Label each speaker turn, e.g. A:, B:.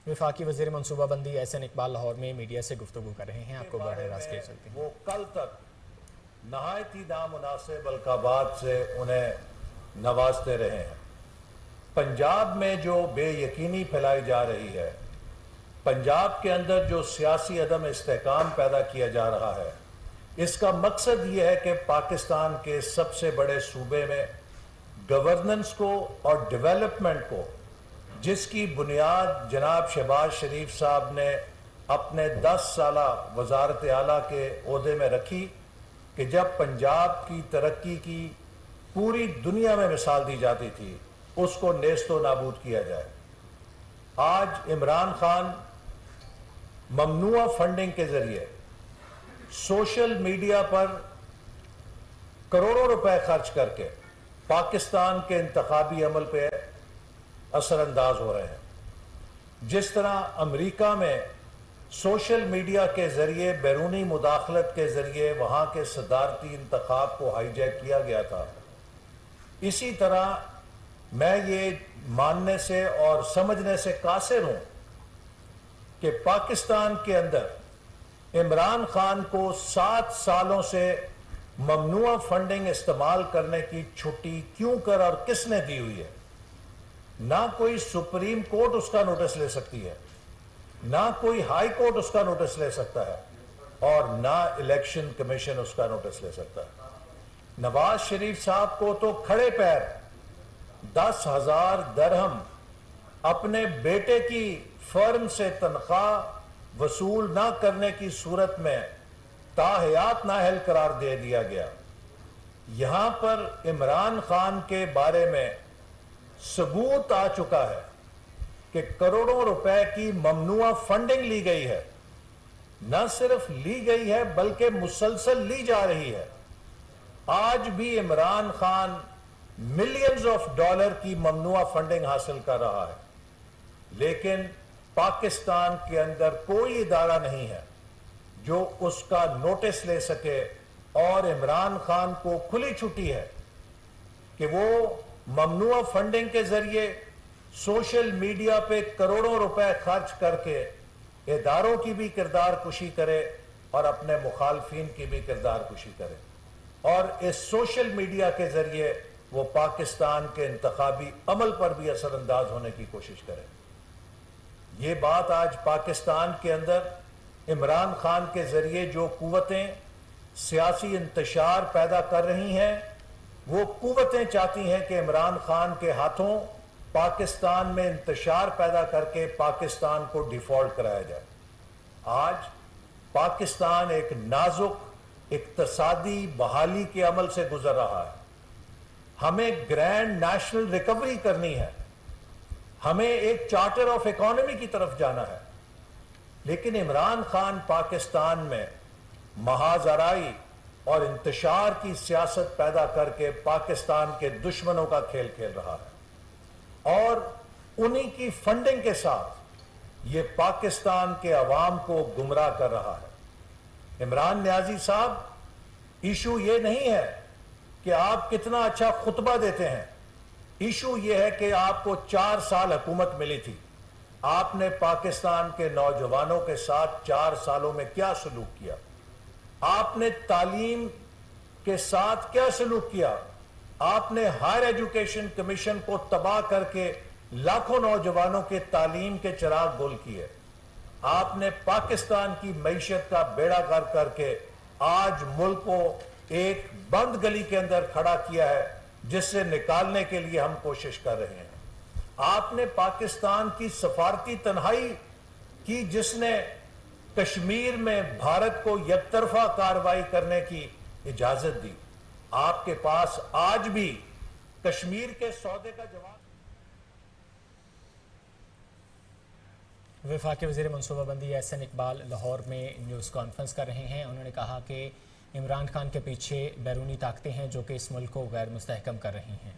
A: वफाकी वज़ीर मनसूबा बंदी एहसन इकबाल लाहौर में मीडिया से गुफ्तगू कर रहे हैं। आपको बराह रास्त कह सकते हैं।
B: वो कल तक नहायती नामुनासिब अलकाबात से उन्हें नवाजते रहे हैं। पंजाब में जो बेयकीनी फैलाई जा रही है, पंजाब के अंदर जो सियासी अदम इस्तेहकाम पैदा किया जा रहा है, इसका मकसद ये है कि पाकिस्तान के सबसे बड़े सूबे में गवर्नेंस को और डेवलपमेंट को, जिसकी बुनियाद जनाब शहबाज शरीफ साहब ने अपने 10 साला वजारत आला के ओहदे में रखी कि जब पंजाब की तरक्की की पूरी दुनिया में मिसाल दी जाती थी, उसको नेस्तो नाबूद किया जाए। आज इमरान खान ममनुआ फंडिंग के जरिए सोशल मीडिया पर करोड़ों रुपए खर्च करके पाकिस्तान के इंतखाबी अमल पे असरअंदाज हो रहे हैं। जिस तरह अमेरिका में सोशल मीडिया के जरिए बैरूनी मुदाखलत के जरिए वहां के सदारती इंतखाब को हाईजैक किया गया था, इसी तरह मैं ये मानने से और समझने से कासिर हूं कि पाकिस्तान के अंदर इमरान खान को 7 सालों से ममनुआ फंडिंग इस्तेमाल करने की छुट्टी क्यों कर और किसने दी हुई है। ना कोई सुप्रीम कोर्ट उसका नोटिस ले सकती है, ना कोई हाई कोर्ट उसका नोटिस ले सकता है, और ना इलेक्शन कमीशन उसका नोटिस ले सकता है। नवाज शरीफ साहब को तो खड़े पैर 10,000 दरहम अपने बेटे की फर्म से तनख्वाह वसूल ना करने की सूरत में ताहयात नाअहल करार दे दिया गया। यहां पर इमरान खान के बारे में सबूत आ चुका है कि करोड़ों रुपए की ममनुआ फंडिंग ली गई है। न सिर्फ ली गई है बल्कि मुसलसल ली जा रही है। आज भी Imran Khan millions of dollar की ममनुआ फंडिंग हासिल कर रहा है, लेकिन पाकिस्तान के अंदर कोई इदारा नहीं है जो उसका नोटिस ले सके, और इमरान खान को खुली छुट्टी है कि वो ममनुआ फंडिंग के जरिए सोशल मीडिया पे करोड़ों रुपए खर्च करके इदारों की भी किरदार कुशी करे और अपने मुखालफिन की भी किरदार कुशी करे, और इस सोशल मीडिया के जरिए वो पाकिस्तान के इंतखाबी अमल पर भी असरअंदाज होने की कोशिश करे। ये बात आज पाकिस्तान के अंदर इमरान खान के जरिए जो कुव्वतें सियासी इंतशार पैदा कर रही हैं, वो कुव्वतें चाहती हैं कि इमरान खान के हाथों पाकिस्तान में इंतशार पैदा करके पाकिस्तान को डिफॉल्ट कराया जाए। आज पाकिस्तान एक नाजुक इक्तसादी बहाली के अमल से गुजर रहा है। हमें ग्रैंड नेशनल रिकवरी करनी है, हमें एक चार्टर ऑफ इकोनॉमी की तरफ जाना है, लेकिन इमरान खान पाकिस्तान में महाजराई और इंतशार की सियासत पैदा करके पाकिस्तान के दुश्मनों का खेल खेल रहा है, और उन्हीं की फंडिंग के साथ ये पाकिस्तान के अवाम को गुमराह कर रहा है। इमरान नियाजी साहब, इशू ये नहीं है कि आप कितना अच्छा खुतबा देते हैं, इशू ये है कि आपको 4 साल हुकूमत मिली थी, आपने पाकिस्तान के नौजवानों के साथ 4 सालों में क्या सलूक किया, आपने तालीम के साथ क्या सलूक किया, आपने हायर एजुकेशन कमीशन को तबाह करके लाखों नौजवानों के तालीम के चिराग गुल किए, आपने पाकिस्तान की मईशत का बेड़ा गर्क करके आज मुल्क को एक बंद गली के अंदर खड़ा किया है, जिससे निकालने के लिए हम कोशिश कर रहे हैं। आपने पाकिस्तान की सफारती तन्हाई की, जिसने कश्मीर में भारत को यकतरफा कार्रवाई करने की इजाजत दी। आपके पास आज भी कश्मीर के सौदे का जवाब।
A: वफाकी वज़ीर मनसूबा बंदी एहसन इकबाल लाहौर में न्यूज़ कॉन्फ्रेंस कर रहे हैं। उन्होंने कहा कि इमरान खान के पीछे बैरूनी ताकतें हैं जो कि इस मुल्क को गैर मुस्तहकम कर रही हैं।